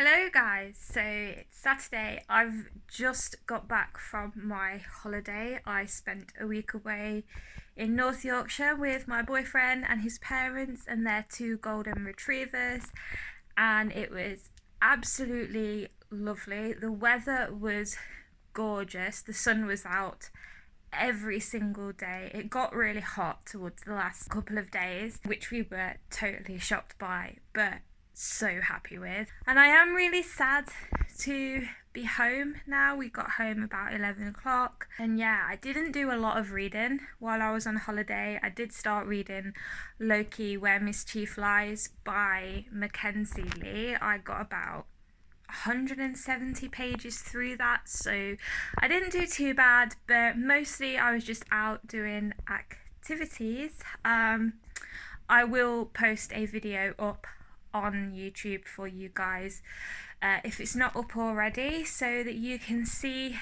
Hello guys, so it's Saturday. I've just got back from my holiday. I spent a week away in North Yorkshire with my boyfriend and his parents and their two golden retrievers, and it was absolutely lovely. The weather was gorgeous, the sun was out every single day. It got really hot towards the last couple of days, which we were totally shocked by, but so happy with. And I am really sad to be home now. We got home about 11 o'clock, and yeah, I didn't do a lot of reading while I was on holiday. I did start reading Loki, Where Mischief Lies by Mackenzie Lee. I got about 170 pages through that, so I didn't do too bad, but mostly I was just out doing activities. I will post a video up on YouTube for you guys if it's not up already, so that you can see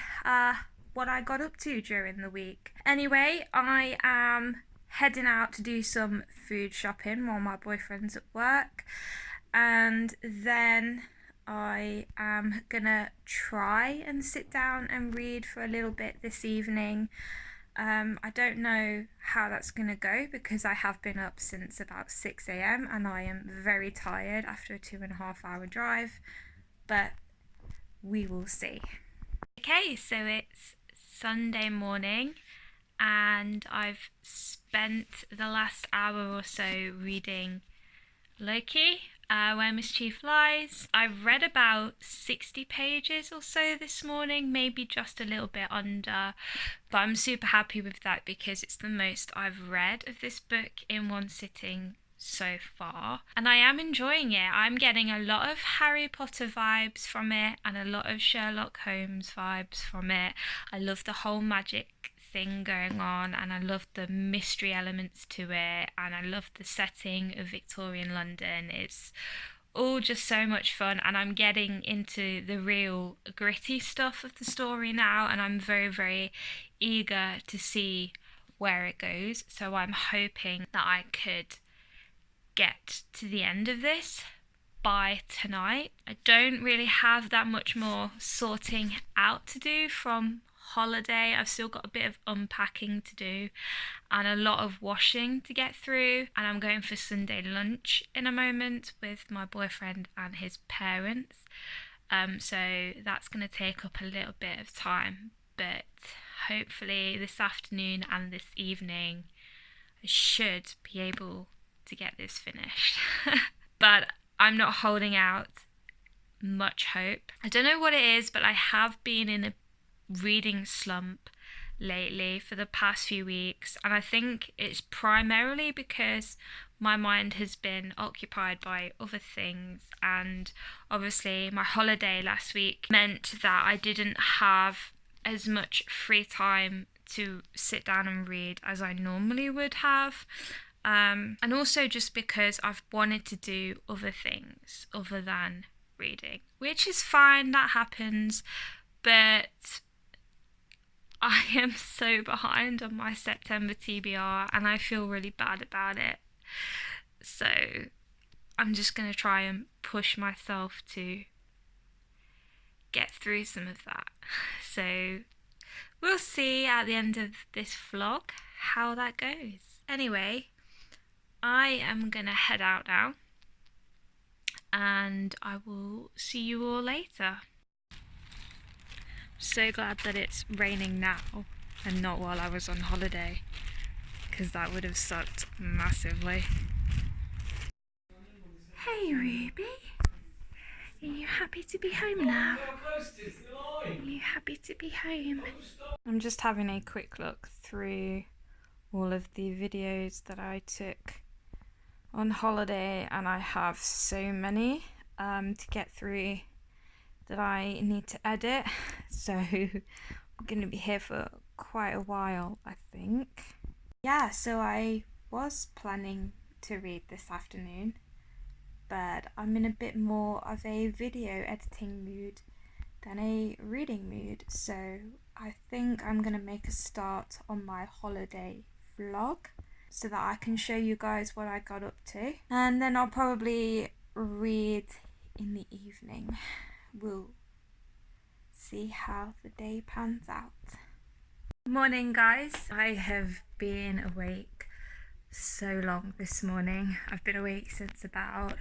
what I got up to during the week. Anyway, I am heading out to do some food shopping while my boyfriend's at work, and then I am gonna try and sit down and read for a little bit this evening. I don't know how that's going to go because I have been up since about 6 a.m. and I am very tired after a 2.5 hour drive, but we will see. Okay, so it's Sunday morning and I've spent the last hour or so reading Loki, Where Mischief Lies. I've read about 60 pages or so this morning, maybe just a little bit under, but I'm super happy with that because it's the most I've read of this book in one sitting so far, and I am enjoying it. I'm getting a lot of Harry Potter vibes from it and a lot of Sherlock Holmes vibes from it. I love the whole magic thing going on, and I love the mystery elements to it, and I love the setting of Victorian London. It's all just so much fun, and I'm getting into the real gritty stuff of the story now, and I'm very, very eager to see where it goes. So I'm hoping that I could get to the end of this by tonight. I don't really have that much more sorting out to do from holiday. I've still got a bit of unpacking to do and a lot of washing to get through, and I'm going for Sunday lunch in a moment with my boyfriend and his parents, so that's going to take up a little bit of time, but hopefully this afternoon and this evening I should be able to get this finished. But I'm not holding out much hope. I don't know what it is, but I have been in a reading slump lately for the past few weeks, and I think it's primarily because my mind has been occupied by other things, and obviously my holiday last week meant that I didn't have as much free time to sit down and read as I normally would have, and also just because I've wanted to do other things other than reading, which is fine, that happens, but I am so behind on my September TBR and I feel really bad about it. So I'm just going to try and push myself to get through some of that. So we'll see at the end of this vlog how that goes. Anyway, I am going to head out now and I will see you all later. So glad that it's raining now and not while I was on holiday, because that would have sucked massively. Hey Ruby, are you happy to be home now? Are you happy to be home? I'm just having a quick look through all of the videos that I took on holiday, and I have so many to get through that I need to edit, so I'm going to be here for quite a while, I think. Yeah, so I was planning to read this afternoon, but I'm in a bit more of a video editing mood than a reading mood, so I think I'm going to make a start on my holiday vlog so that I can show you guys what I got up to, and then I'll probably read in the evening. We'll see how the day pans out. Morning, guys. I have been awake so long this morning. I've been awake since about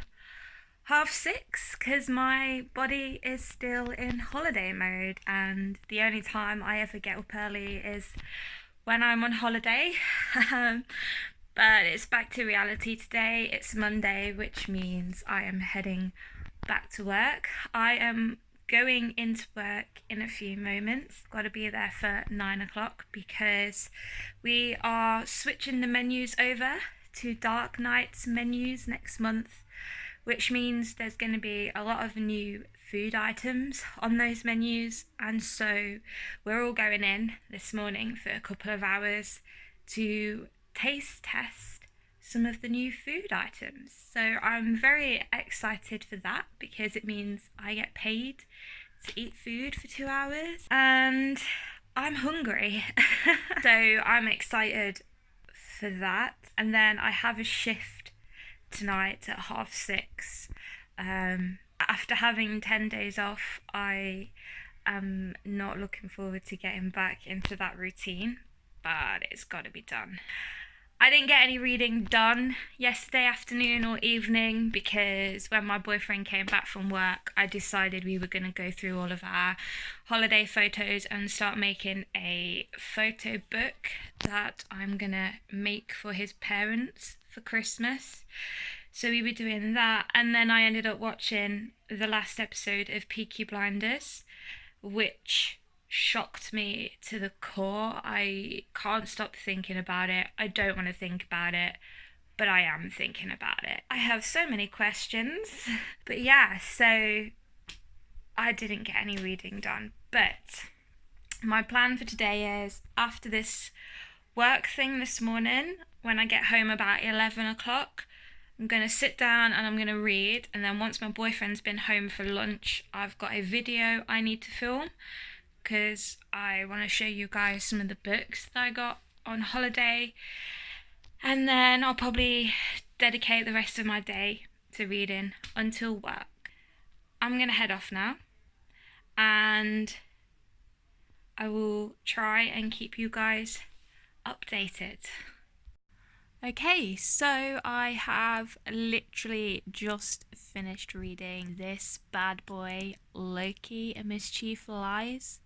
6:30 because my body is still in holiday mode, and the only time I ever get up early is when I'm on holiday. But it's back to reality today. It's Monday, which means I am heading back to work. I am going into work in a few moments. Got to be there for 9 o'clock because we are switching the menus over to Dark Nights menus next month, which means there's going to be a lot of new food items on those menus. And so we're all going in this morning for a couple of hours to taste test some of the new food items. So I'm very excited for that because it means I get paid to eat food for 2 hours and I'm hungry. So I'm excited for that. And then I have a shift tonight at 6:30. After having 10 days off, I am not looking forward to getting back into that routine, but it's got to be done. I didn't get any reading done yesterday afternoon or evening because when my boyfriend came back from work, I decided we were going to go through all of our holiday photos and start making a photo book that I'm going to make for his parents for Christmas. So we were doing that, and then I ended up watching the last episode of Peaky Blinders, which shocked me to the core. I can't stop thinking about it. I don't want to think about it, but I am thinking about it. I have so many questions. But yeah, so I didn't get any reading done. But my plan for today is, after this work thing this morning, when I get home about 11 o'clock, I'm going to sit down and I'm going to read. And then once my boyfriend's been home for lunch, I've got a video I need to film because I want to show you guys some of the books that I got on holiday. And then I'll probably dedicate the rest of my day to reading until work. I'm going to head off now, and I will try and keep you guys updated. Okay, so I have literally just finished reading this bad boy, Loki, A Mischief Lies,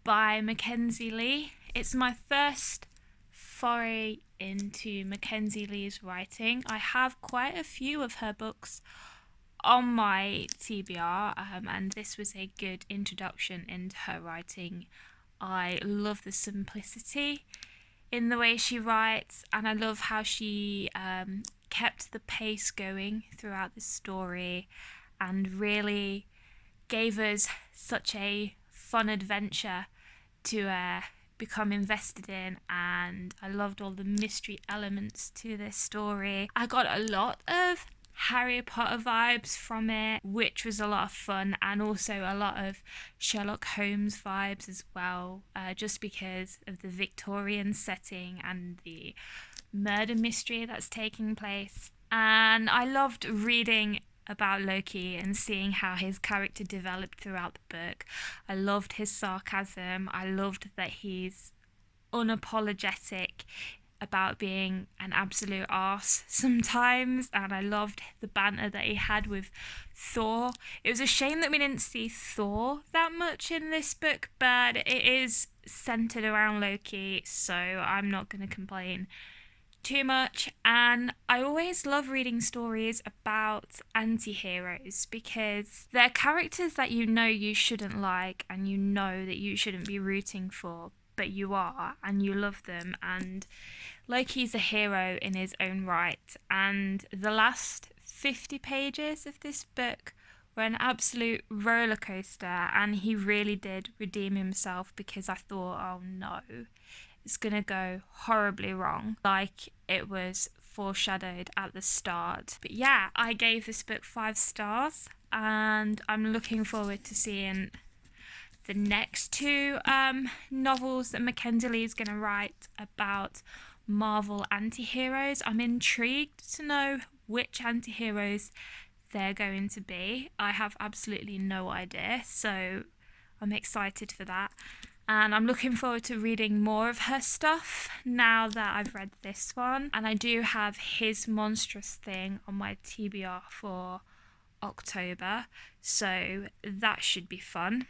by Mackenzie Lee. It's my first foray into Mackenzie Lee's writing. I have quite a few of her books on my TBR, and this was a good introduction into her writing. I love the simplicity in the way she writes, and I love how she kept the pace going throughout the story and really gave us such a fun adventure to become invested in, and I loved all the mystery elements to this story. I got a lot of Harry Potter vibes from it, which was a lot of fun, and also a lot of Sherlock Holmes vibes as well, just because of the Victorian setting and the murder mystery that's taking place. And I loved reading about Loki and seeing how his character developed throughout the book. I loved his sarcasm. I loved that he's unapologetic about being an absolute arse sometimes, and I loved the banter that he had with Thor. It was a shame that we didn't see Thor that much in this book, but it is centered around Loki, so I'm not going to complain too much. And I always love reading stories about anti-heroes because they're characters that you know you shouldn't like and you know that you shouldn't be rooting for, but you are, and you love them. And Loki's a hero in his own right, and the last 50 pages of this book were an absolute roller coaster, and he really did redeem himself, because I thought, oh no, it's gonna go horribly wrong, like it was foreshadowed at the start. But yeah, I gave this book 5 stars, and I'm looking forward to seeing the next 2 novels that Mackenzie Lee is going to write about Marvel anti-heroes. I'm intrigued to know which anti-heroes they're going to be. I have absolutely no idea, so I'm excited for that. And I'm looking forward to reading more of her stuff now that I've read this one. And I do have His Monstrous Thing on my TBR for October, so that should be fun.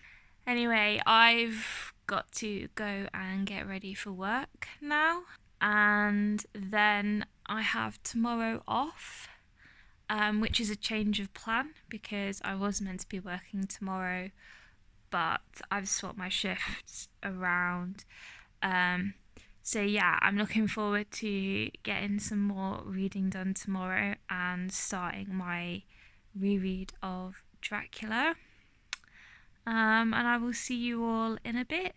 Anyway, I've got to go and get ready for work now, and then I have tomorrow off, which is a change of plan because I was meant to be working tomorrow, but I've swapped my shifts around. So yeah, I'm looking forward to getting some more reading done tomorrow and starting my reread of Dracula. And I will see you all in a bit.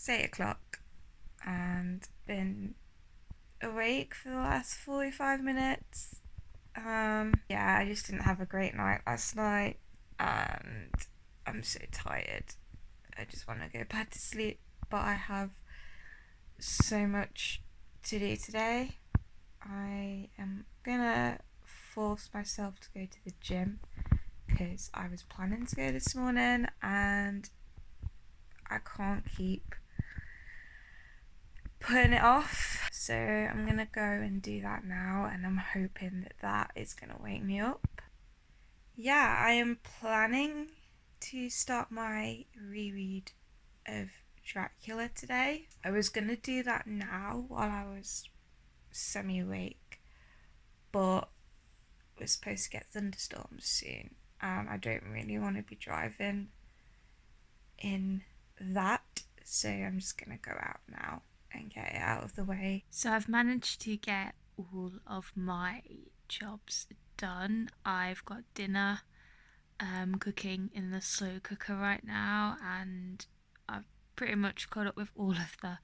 It's 8 o'clock and been awake for the last 45 minutes. Yeah, I just didn't have a great night last night and I'm so tired. I just want to go back to sleep, but I have so much to do today. I am gonna force myself to go to the gym because I was planning to go this morning and I can't keep putting it off, so I'm gonna go and do that now, and I'm hoping that that is gonna wake me up. Yeah, I am planning to start my reread of Dracula today. I was gonna do that now while I was semi-awake, but we're supposed to get thunderstorms soon and I don't really want to be driving in that, so I'm just gonna go out now and get it out of the way. So I've managed to get all of my jobs done. I've got dinner cooking in the slow cooker right now, and I've pretty much caught up with all of the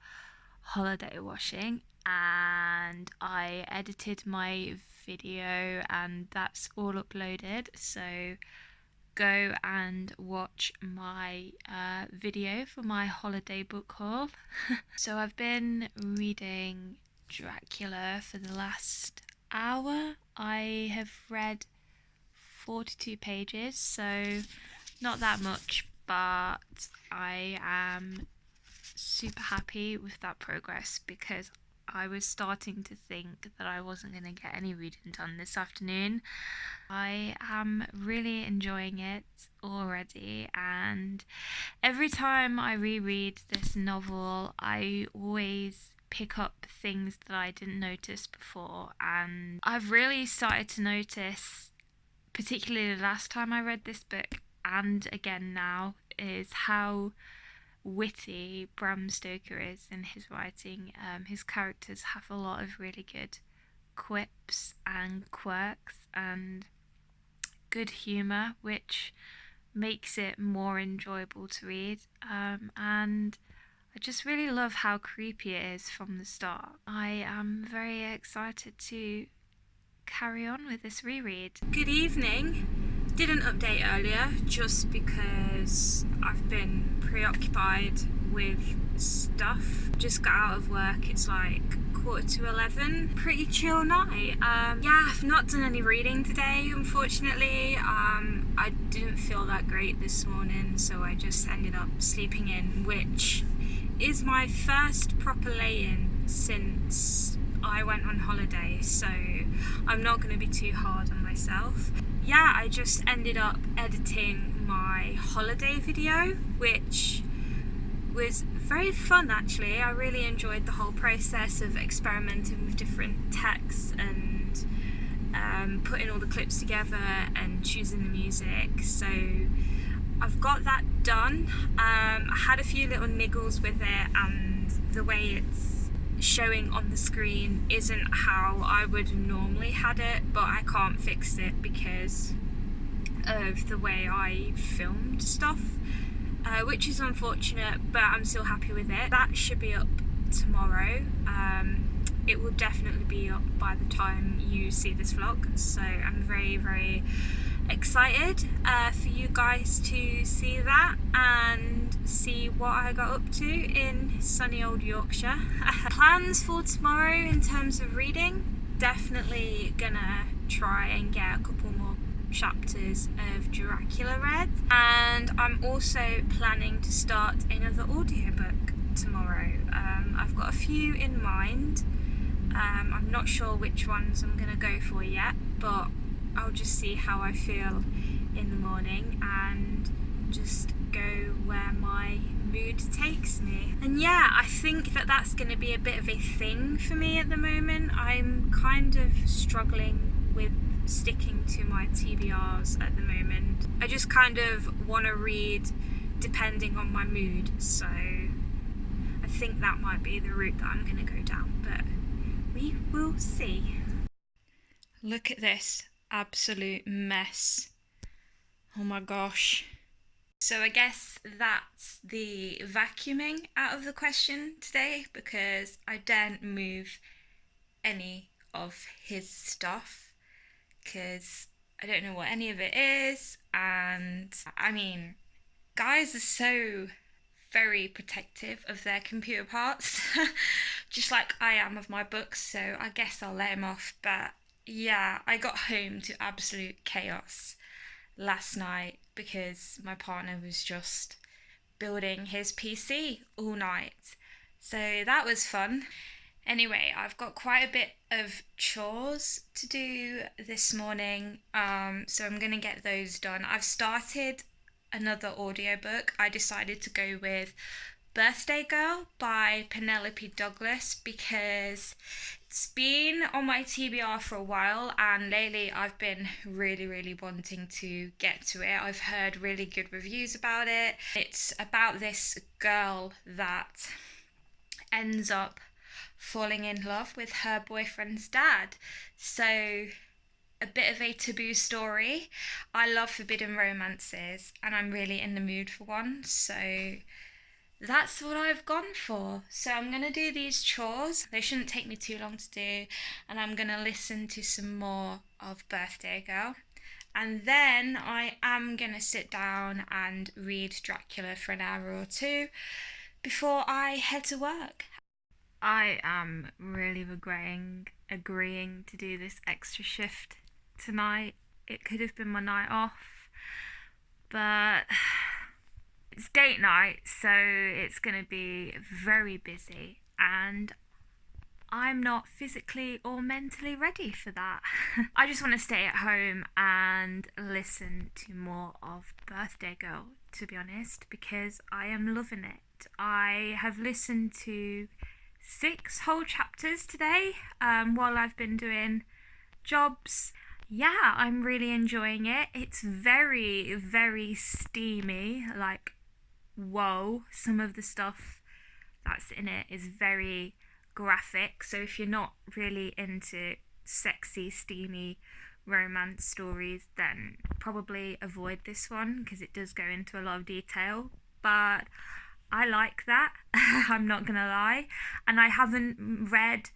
holiday washing, and I edited my video and that's all uploaded, so go and watch my video for my holiday book haul. So I've been reading Dracula for the last hour. I have read 42 pages, so not that much, but I am super happy with that progress because I was starting to think that I wasn't going to get any reading done this afternoon. I am really enjoying it already, and every time I reread this novel I always pick up things that I didn't notice before, and I've really started to notice, particularly the last time I read this book and again now, is how witty Bram Stoker is in his writing. His characters have a lot of really good quips and quirks and good humour, which makes it more enjoyable to read, and I just really love how creepy it is from the start. I am very excited to carry on with this reread. Good evening. Didn't update earlier just because I've been preoccupied with stuff. Just got out of work, it's like 11:15. Pretty chill night. Yeah, I've not done any reading today, unfortunately. I didn't feel that great this morning, so I just ended up sleeping in, which is my first proper lay-in since I went on holiday, so I'm not going to be too hard on myself. Yeah, I just ended up editing my holiday video, which was very fun actually. I really enjoyed the whole process of experimenting with different texts and putting all the clips together and choosing the music. So I've got that done. I had a few little niggles with it, and the way it's showing on the screen isn't how I would normally had it, but I can't fix it because of the way I filmed stuff, which is unfortunate, but I'm still happy with it. That should be up tomorrow. It will definitely be up by the time you see this vlog, so I'm very, very excited for you guys to see that and see what I got up to in sunny old Yorkshire. Plans for tomorrow in terms of reading, definitely gonna try and get a couple more chapters of Dracula read, and I'm also planning to start another audiobook tomorrow. I've got a few in mind. I'm not sure which ones I'm gonna go for yet, but I'll just see how I feel in the morning and just go where my mood takes me. And yeah, I think that that's going to be a bit of a thing for me at the moment. I'm kind of struggling with sticking to my TBRs at the moment. I just kind of want to read depending on my mood, so I think that might be the route that I'm going to go down, but we will see. Look at this absolute mess. Oh my gosh. So I guess that's the vacuuming out of the question today, because I daren't move any of his stuff because I don't know what any of it is. And I mean, guys are so very protective of their computer parts, just like I am of my books, so I guess I'll let him off. But yeah, I got home to absolute chaos last night because my partner was just building his PC all night. So that was fun. Anyway, I've got quite a bit of chores to do this morning, so I'm going to get those done. I've started another audiobook. I decided to go with Birthday Girl by Penelope Douglas because it's been on my TBR for a while, and lately I've been really, really wanting to get to it. I've heard really good reviews about it. It's about this girl that ends up falling in love with her boyfriend's dad. So a bit of a taboo story. I love forbidden romances and I'm really in the mood for one, so that's what I've gone for. So I'm going to do these chores. They shouldn't take me too long to do, and I'm going to listen to some more of Birthday Girl. And then I am going to sit down and read Dracula for an hour or two before I head to work. I am really regretting agreeing to do this extra shift tonight. It could have been my night off, but it's date night, so it's going to be very busy, and I'm not physically or mentally ready for that. I just want to stay at home and listen to more of Birthday Girl, to be honest, because I am loving it. I have listened to 6 whole chapters today while I've been doing jobs. Yeah, I'm really enjoying it. It's very, very steamy. Like, whoa, some of the stuff that's in it is very graphic. So if you're not really into sexy, steamy romance stories, then probably avoid this one because it does go into a lot of detail. But I like that. I'm not gonna lie. And I haven't read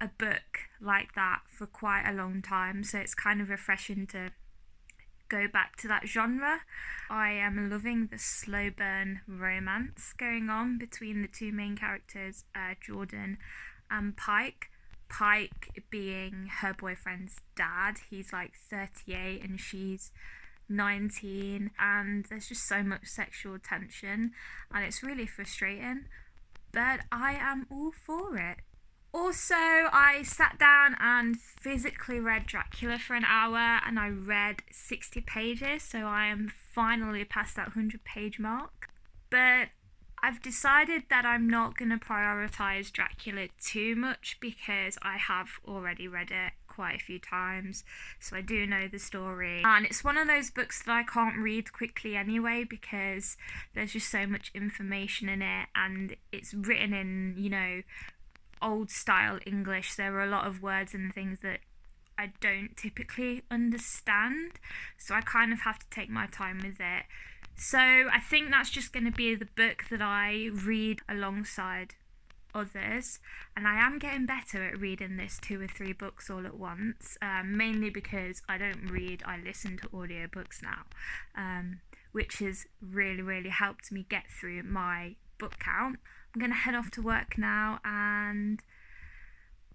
a book like that for quite a long time, so it's kind of refreshing to go back to that genre. I am loving the slow burn romance going on between the two main characters, Jordan and Pike. Pike being her boyfriend's dad. He's like 38 and she's 19, and there's just so much sexual tension and it's really frustrating, but I am all for it. Also, I sat down and physically read Dracula for an hour and I read 60 pages, so I am finally past that 100-page mark. But I've decided that I'm not going to prioritise Dracula too much because I have already read it quite a few times, so I do know the story. And it's one of those books that I can't read quickly anyway because there's just so much information in it and it's written in, you know, old style English. There are a lot of words and things that I don't typically understand, so I kind of have to take my time with it. So I think that's just going to be the book that I read alongside others, and I am getting better at reading this 2 or 3 books all at once, mainly because I don't read, I listen to audiobooks now, which has really helped me get through my book count. I'm going to head off to work now and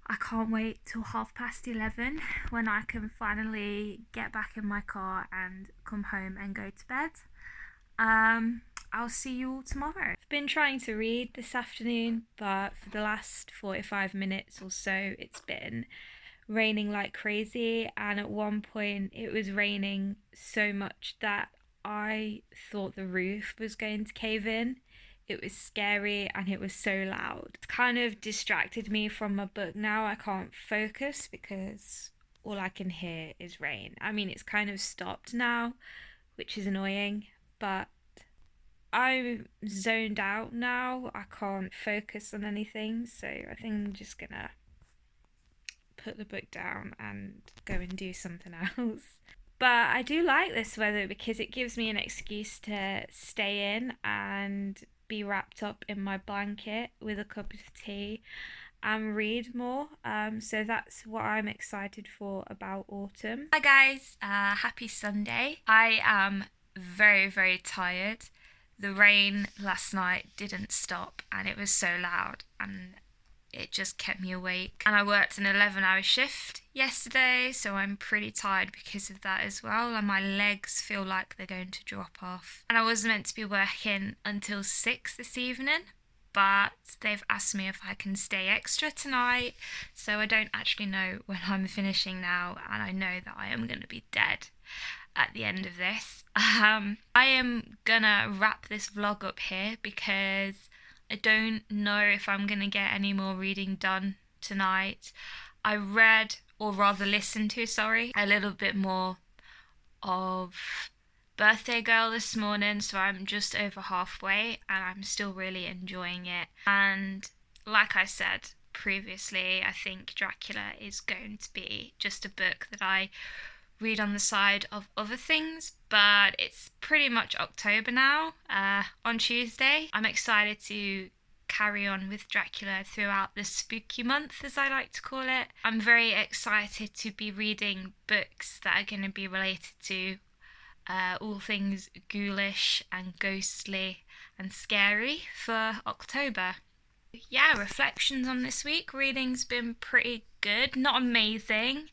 I can't wait till 11:30 when I can finally get back in my car and come home and go to bed. I'll see you all tomorrow. I've been trying to read this afternoon, but for the last 45 minutes or so it's been raining like crazy, and at one point it was raining so much that I thought the roof was going to cave in. It was scary and it was so loud. It's kind of distracted me from my book now. I can't focus because all I can hear is rain. I mean, it's kind of stopped now, which is annoying, but I'm zoned out now. I can't focus on anything, so I think I'm just gonna put the book down and go and do something else. But I do like this weather because it gives me an excuse to stay in and be wrapped up in my blanket with a cup of tea and read more. So that's what I'm excited for about autumn. Hi guys, happy Sunday. I am very tired. The rain last night didn't stop and it was so loud and it just kept me awake. And I worked an 11-hour shift yesterday, so I'm pretty tired because of that as well, and my legs feel like they're going to drop off. And I was meant to be working until 6 this evening, but they've asked me if I can stay extra tonight, so I don't actually know when I'm finishing now, and I know that I am going to be dead at the end of this. I am gonna wrap this vlog up here because I don't know if I'm going to get any more reading done tonight. I read, or rather listened to, a little bit more of Birthday Girl this morning, so I'm just over halfway and I'm still really enjoying it. And like I said previously, I think Dracula is going to be just a book that I read on the side of other things, but it's pretty much October now. On Tuesday I'm excited to carry on with Dracula throughout the spooky month, as I like to call it. I'm very excited to be reading books that are going to be related to all things ghoulish and ghostly and scary for October. Yeah, reflections on this week. Reading's been pretty good, not amazing,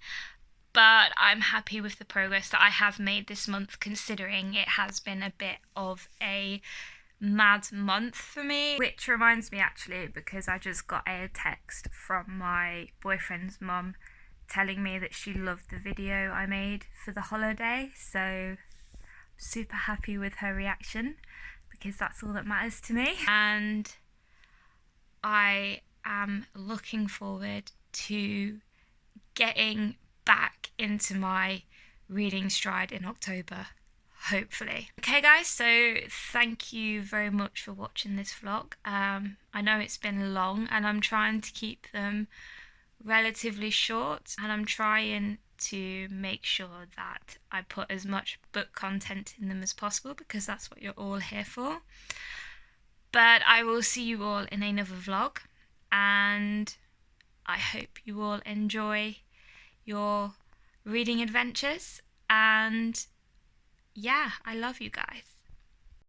but I'm happy with the progress that I have made this month, considering it has been a bit of a mad month for me. Which reminds me, actually, because I just got a text from my boyfriend's mum telling me that she loved the video I made for the holiday, so I'm super happy with her reaction because that's all that matters to me. And I am looking forward to getting back into my reading stride in October, hopefully. Okay guys, so thank you very much for watching this vlog. I know it's been long and I'm trying to keep them relatively short, and I'm trying to make sure that I put as much book content in them as possible because that's what you're all here for. But I will see you all in another vlog, and I hope you all enjoy your reading adventures, and yeah, I love you guys.